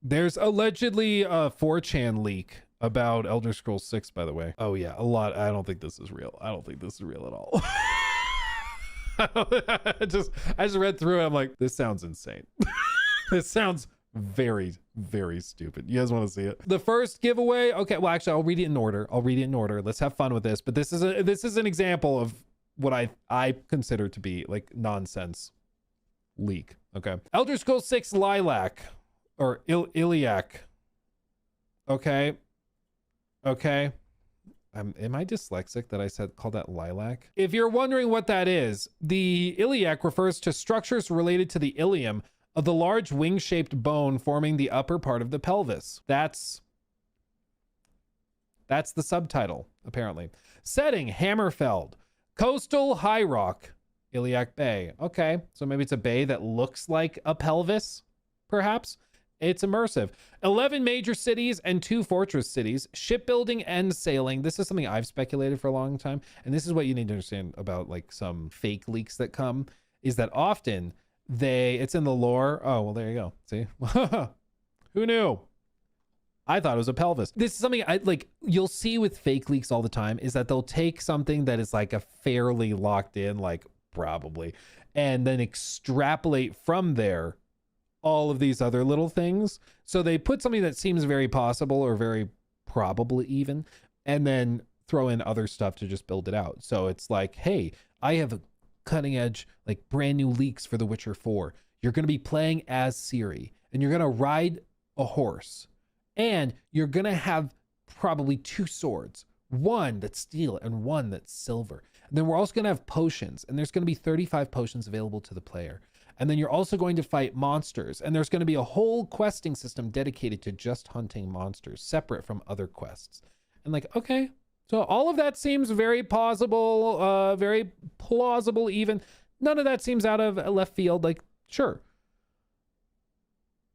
There's allegedly a 4chan leak about Elder Scrolls 6, by the way. Oh yeah, a lot. I don't think this is real. I don't think this is real at all. I just read through it. I'm like, this sounds insane. This sounds very, very stupid. You guys want to see it? The first giveaway. Okay, well, actually, I'll read it in order. Let's have fun with this. But this is an example of what I consider to be like nonsense leak. Okay, Elder Scrolls 6 Lilac or Iliac. Okay. Am I dyslexic that I called that lilac? If you're wondering what that is, the iliac refers to structures related to the ilium of the large wing-shaped bone forming the upper part of the pelvis. That's the subtitle, apparently. Setting, Hammerfell. Coastal High Rock, Iliac Bay. Okay, so maybe it's a bay that looks like a pelvis, perhaps. It's immersive. 11 major cities and 2 fortress cities, shipbuilding and sailing. This is something I've speculated for a long time. And this is what you need to understand about like some fake leaks that come, is that often it's in the lore. Oh, well, there you go. See? Who knew? I thought it was a pelvis. This is something you'll see with fake leaks all the time, is that they'll take something that is like a fairly locked in, like probably, and then extrapolate from there all of these other little things. So they put something that seems very possible or very probable even, and then throw in other stuff to just build it out. So it's like, hey, I have a cutting edge, like brand new leaks for The Witcher 4. You're going to be playing as Ciri, and you're going to ride a horse, and you're going to have probably 2 swords, one that's steel and one that's silver. And then we're also going to have potions, and there's going to be 35 potions available to the player. And then you're also going to fight monsters, and there's going to be a whole questing system dedicated to just hunting monsters, separate from other quests. And like, okay, so all of that seems very plausible, very plausible even. None of that seems out of left field, like, sure.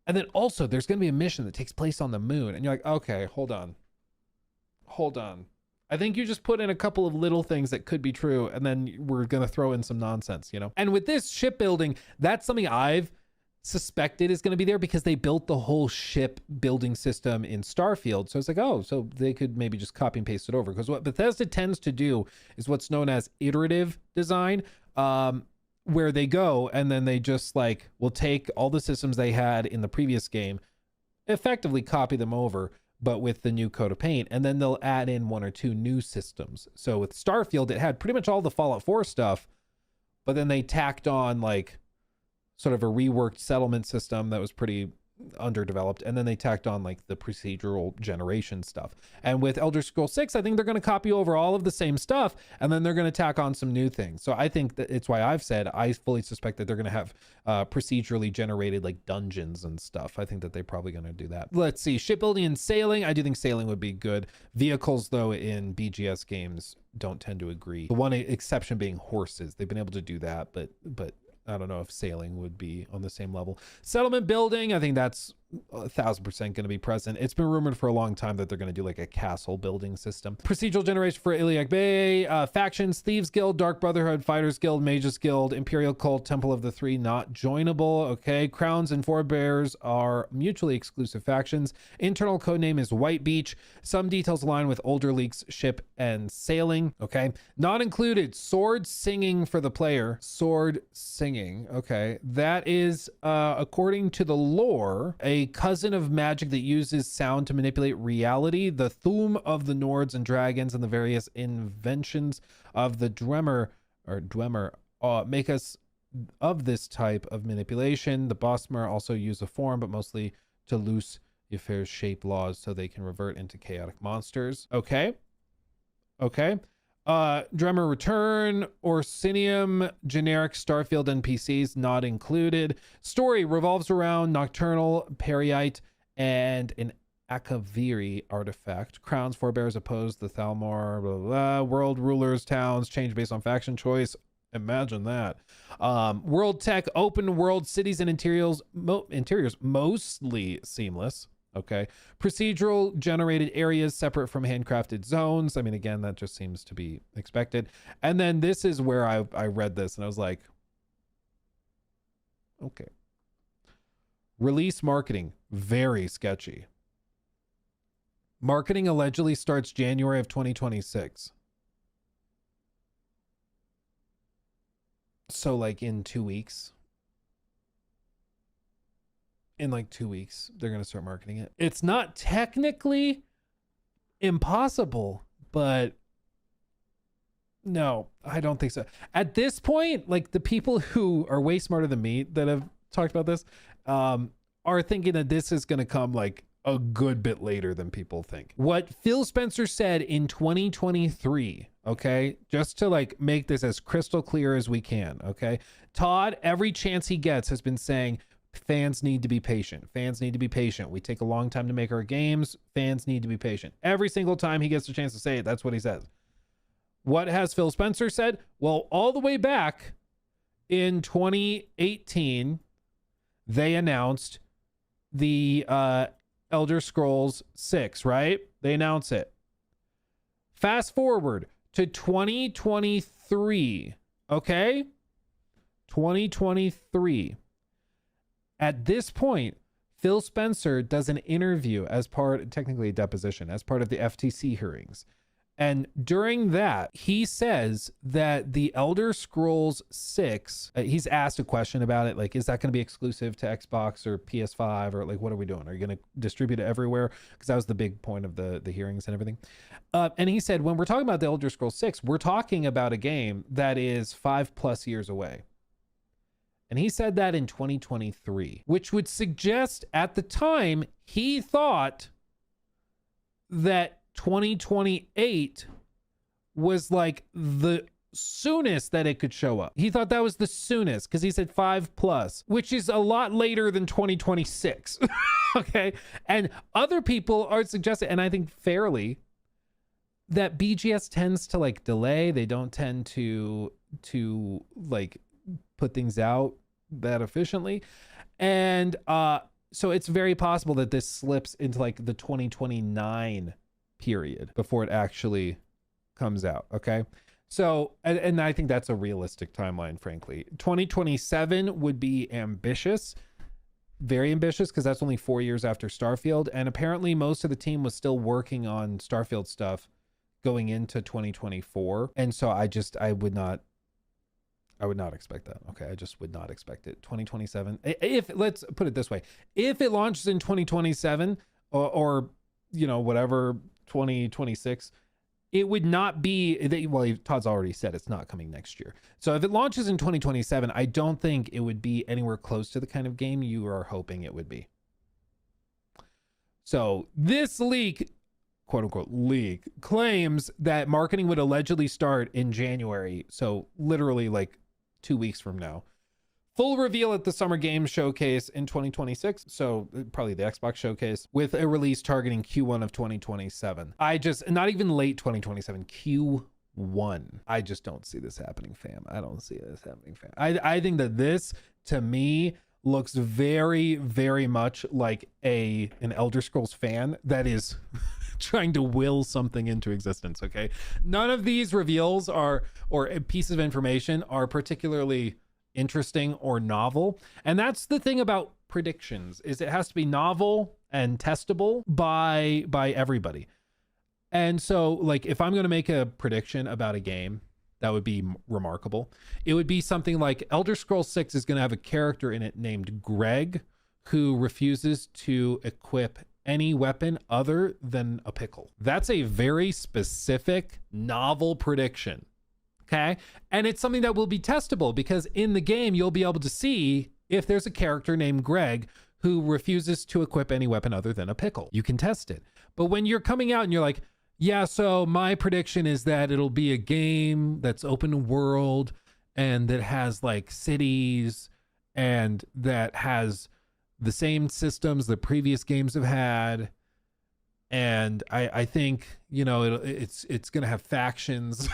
And then also there's going to be a mission that takes place on the moon, and you're like, okay, hold on. I think you just put in a couple of little things that could be true, and then we're going to throw in some nonsense, you know? And with this shipbuilding, that's something I've suspected is going to be there, because they built the whole ship building system in Starfield. So it's like, oh, so they could maybe just copy and paste it over. Because what Bethesda tends to do is what's known as iterative design, where they go and then they just like will take all the systems they had in the previous game, effectively copy them over, but with the new coat of paint, and then they'll add in 1 or 2 new systems. So with Starfield, it had pretty much all the Fallout 4 stuff, but then they tacked on like sort of a reworked settlement system that was pretty underdeveloped, and then they tacked on like the procedural generation stuff. And with Elder Scrolls 6, I think they're going to copy over all of the same stuff, and then they're going to tack on some new things. So I think that it's why I've said I fully suspect that they're going to have procedurally generated like dungeons and stuff. I think that they're probably going to do that. Let's see, shipbuilding and sailing. I do think sailing would be good. Vehicles, though, in BGS games don't tend to agree. The one exception being horses. They've been able to do that, but I don't know if sailing would be on the same level. Settlement building, I think that's 1,000% going to be present. It's been rumored for a long time that they're going to do like a castle building system. Procedural generation for Iliac Bay, factions, Thieves Guild, Dark Brotherhood, Fighters Guild, Mages Guild, Imperial Cult, Temple of the Three, not joinable. Okay, Crowns and Forebears are mutually exclusive factions. Internal codename is White Beach. Some details align with older leaks, ship and sailing. Okay, not included, sword singing for the player. Sword singing. Okay, that is according to the lore, a cousin of magic that uses sound to manipulate reality. The Thum of the Nords and dragons and the various inventions of the Dwemer make us of this type of manipulation. The Bosmer also use a form, but mostly to loose the affair's shape laws so they can revert into chaotic monsters. Okay. Dremor Return, Orsinium, generic Starfield NPCs not included. Story revolves around Nocturnal, Periite, and an Akaviri artifact. Crowns, Forebears oppose the Thalmor, blah, blah, blah. World rulers, towns change based on faction choice. Imagine that. World tech, open world, cities and interiors mostly seamless. Okay. Procedural generated areas separate from handcrafted zones. I mean, again, that just seems to be expected. And then this is where I read this and I was like, okay. Release marketing, very sketchy. Marketing allegedly starts January of 2026. So like in 2 weeks. In like 2 weeks, they're going to start marketing it. It's not technically impossible, but no, I don't think so. At this point, like the people who are way smarter than me that have talked about this are thinking that this is going to come like a good bit later than people think. What Phil Spencer said in 2023, okay, just to like make this as crystal clear as we can, okay, Todd, every chance he gets, has been saying fans need to be patient. Fans need to be patient. We take a long time to make our games. Fans need to be patient. Every single time he gets a chance to say it, that's what he says. What has Phil Spencer said? Well, all the way back in 2018, they announced the Elder Scrolls 6, right? They announce it. Fast forward to 2023, okay? 2023. At this point, Phil Spencer does an interview as part, technically a deposition, as part of the FTC hearings. And during that, he says that the Elder Scrolls 6, he's asked a question about it, like, is that going to be exclusive to Xbox or PS5, or like, what are we doing? Are you going to distribute it everywhere? Because that was the big point of the hearings and everything. And he said, when we're talking about the Elder Scrolls 6, we're talking about a game that is 5+ years away. And he said that in 2023, which would suggest at the time he thought that 2028 was like the soonest that it could show up. He thought that was the soonest because he said 5+, which is a lot later than 2026. Okay. And other people are suggesting, and I think fairly, that BGS tends to like delay. They don't tend to like put things out that efficiently. And so it's very possible that this slips into like the 2029 period before it actually comes out. Okay. So, and I think that's a realistic timeline, frankly. 2027 would be ambitious, very ambitious, because that's only 4 years after Starfield. And apparently most of the team was still working on Starfield stuff going into 2024. And so I would not expect that. Okay. I just would not expect it. 2027. If, let's put it this way, if it launches in 2027 or you know, whatever, 2026, it would not be, well, Todd's already said it's not coming next year. So if it launches in 2027, I don't think it would be anywhere close to the kind of game you are hoping it would be. So this leak, quote unquote leak, claims that marketing would allegedly start in January. So literally like 2 weeks from now. Full reveal at the Summer Games Showcase in 2026. So probably the Xbox Showcase, with a release targeting Q1 of 2027. Not even late 2027, Q1. I just don't see this happening, fam. I don't see this happening, fam. I think that this, to me, looks very, very much like an Elder Scrolls fan that is trying to will something into existence, okay? None of these reveals or pieces of information are particularly interesting or novel. And that's the thing about predictions, is it has to be novel and testable by everybody. And so like if I'm going to make a prediction about a game that would be remarkable, it would be something like Elder Scrolls 6 is going to have a character in it named Greg who refuses to equip any weapon other than a pickle. That's a very specific novel prediction. Okay. And it's something that will be testable because in the game, you'll be able to see if there's a character named Greg who refuses to equip any weapon other than a pickle. You can test it. But when you're coming out and you're like, yeah, so my prediction is that it'll be a game that's open world and that has like cities and that has the same systems the previous games have had. And I think, you know, it's going to have factions.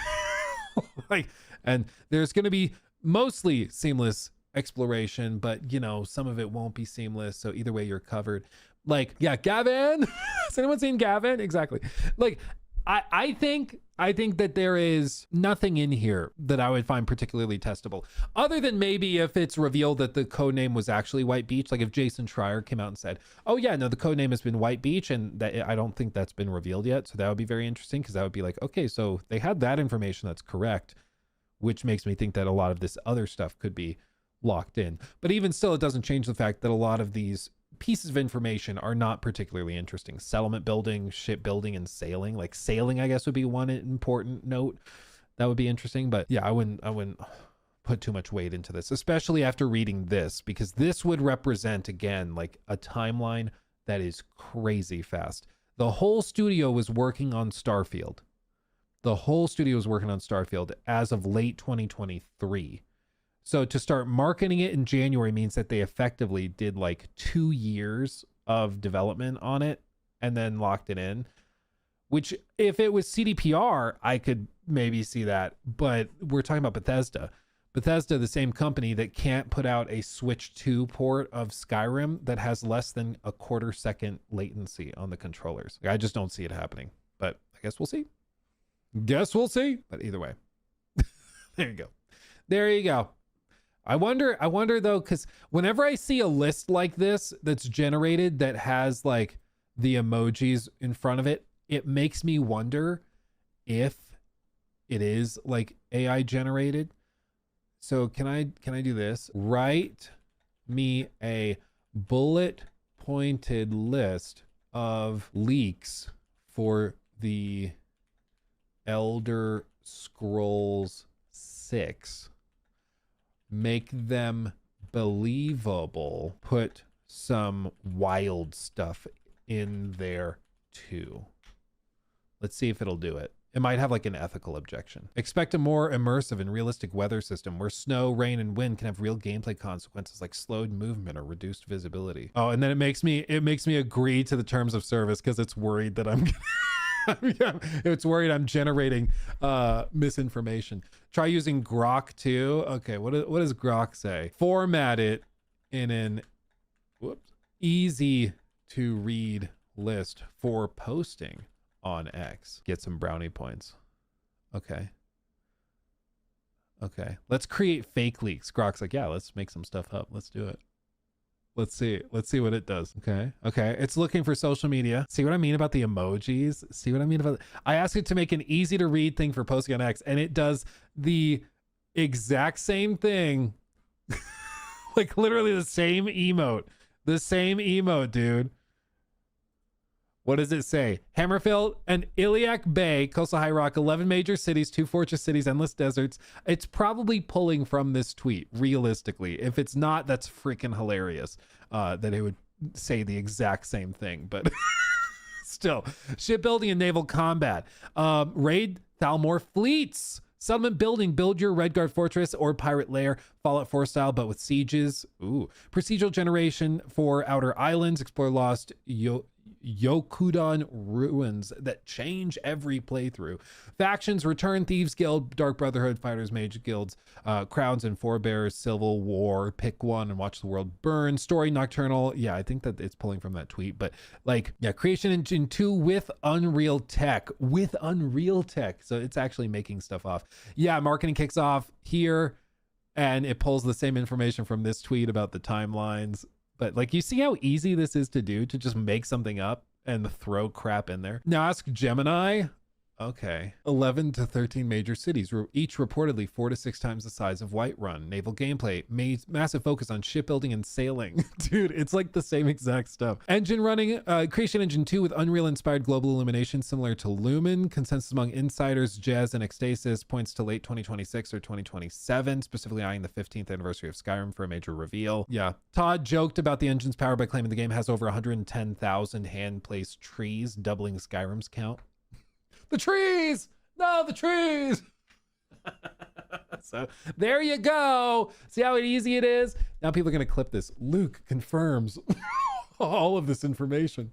Like, and there's going to be mostly seamless exploration, but you know, some of it won't be seamless. So either way, you're covered. Like, yeah, Gavin. Has anyone seen Gavin? Exactly. Like, I think that there is nothing in here that I would find particularly testable, other than maybe if it's revealed that the code name was actually White Beach. Like if Jason Schreier came out and said, oh yeah, no, the code name has been White Beach, and that I don't think that's been revealed yet. So that would be very interesting, because that would be like, okay, so they had that information that's correct, which makes me think that a lot of this other stuff could be locked in. But even still, it doesn't change the fact that a lot of these pieces of information are not particularly interesting. Settlement building, shipbuilding, and sailing. Like sailing, I guess, would be one important note that would be interesting. But yeah, I wouldn't put too much weight into this, especially after reading this, because this would represent, again, like a timeline that is crazy fast. The whole studio was working on Starfield. As of late 2023. So to start marketing it in January means that they effectively did like 2 years of development on it and then locked it in, which if it was CDPR, I could maybe see that. But we're talking about Bethesda. Bethesda, the same company that can't put out a Switch 2 port of Skyrim that has less than a quarter-second latency on the controllers. I just don't see it happening, but I guess we'll see. But either way, there you go. I wonder though, because whenever I see a list like this that's generated that has like the emojis in front of it, it makes me wonder if it is like AI generated. So can I do this? Write me a bullet pointed list of leaks for the Elder Scrolls 6. Make them believable. Put some wild stuff in there too. Let's see if it'll do it. It might have like an ethical objection. Expect a more immersive and realistic weather system where snow, rain, and wind can have real gameplay consequences like slowed movement or reduced visibility. Oh, and then it makes me agree to the terms of service because it's worried that it's worried I'm generating misinformation. Try using Grok too. Okay, what does Grok say? Format it in an easy to read list for posting on X. Get some brownie points. Okay. Let's create fake leaks. Grok's like, yeah, let's make some stuff up. Let's do it. Let's see what it does. Okay. It's looking for social media. See what I mean about the emojis? I asked it to make an easy to read thing for posting on X, and it does the exact same thing. Like literally the same emote, dude. What does it say? Hammerfell and Iliac Bay, Coastal High Rock, 11 major cities, 2 fortress cities, endless deserts. It's probably pulling from this tweet, realistically. If it's not, that's freaking hilarious that it would say the exact same thing. But still, shipbuilding and naval combat. Raid Thalmor fleets. Settlement building, build your Redguard fortress or pirate lair, Fallout 4 style, but with sieges. Ooh. Procedural generation for outer islands, explore lost Yokudan ruins that change every playthrough. Factions, Return, Thieves Guild, Dark Brotherhood, Fighters, Mage Guilds, Crowns and Forebears, Civil War, pick one and watch the world burn. Story, Nocturnal. Yeah, I think that it's pulling from that tweet, but like, yeah, Creation Engine 2 with Unreal Tech. So it's actually making stuff off. Yeah, marketing kicks off here and it pulls the same information from this tweet about the timelines. But like, you see how easy this is to do, to just make something up and throw crap in there. Now ask Gemini. Okay. 11 to 13 major cities, each reportedly 4 to 6 times the size of Whiterun. Naval gameplay, massive focus on shipbuilding and sailing. Dude, it's like the same exact stuff. Engine running, Creation Engine 2 with Unreal-inspired global illumination similar to Lumen. Consensus among insiders, Jazz and Ecstasis points to late 2026 or 2027, specifically eyeing the 15th anniversary of Skyrim for a major reveal. Yeah. Todd joked about the engine's power by claiming the game has over 110,000 hand-placed trees, doubling Skyrim's count. The trees! No, the trees! So there you go. See how easy it is? Now people are going to clip this. Luke confirms all of this information.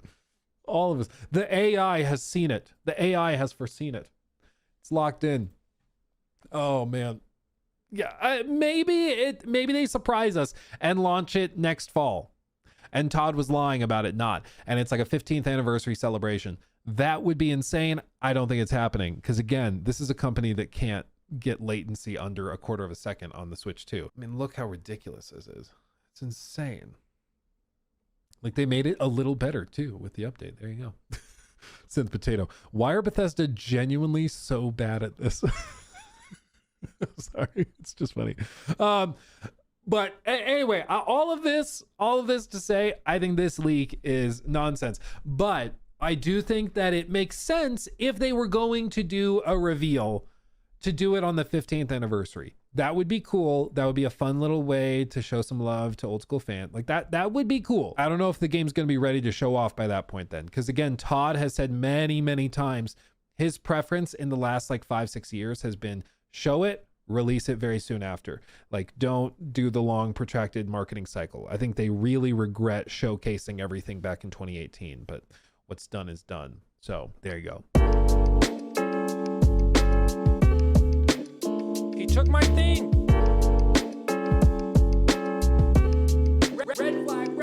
All of this. The AI has seen it. The AI has foreseen it. It's locked in. Oh, man. Yeah, maybe they surprise us and launch it next fall. And Todd was lying about it not. And it's like a 15th anniversary celebration. That would be insane. I don't think it's happening because, again, this is a company that can't get latency under a quarter of a second on the Switch 2. I mean, look how ridiculous this is. It's insane. Like, they made it a little better too with the update. There you go. Synth Potato. Why are Bethesda genuinely so bad at this? Sorry, it's just funny. But anyway, all of this to say, I think this leak is nonsense. But I do think that it makes sense if they were going to do a reveal to do it on the 15th anniversary. That would be cool. That would be a fun little way to show some love to old school fans. Like that would be cool. I don't know if the game's going to be ready to show off by that point then. Because again, Todd has said many, many times his preference in the last like 5-6 years has been show it, release it very soon after. Like, don't do the long protracted marketing cycle. I think they really regret showcasing everything back in 2018, but what's done is done. So there you go. He took my thing. Red flag.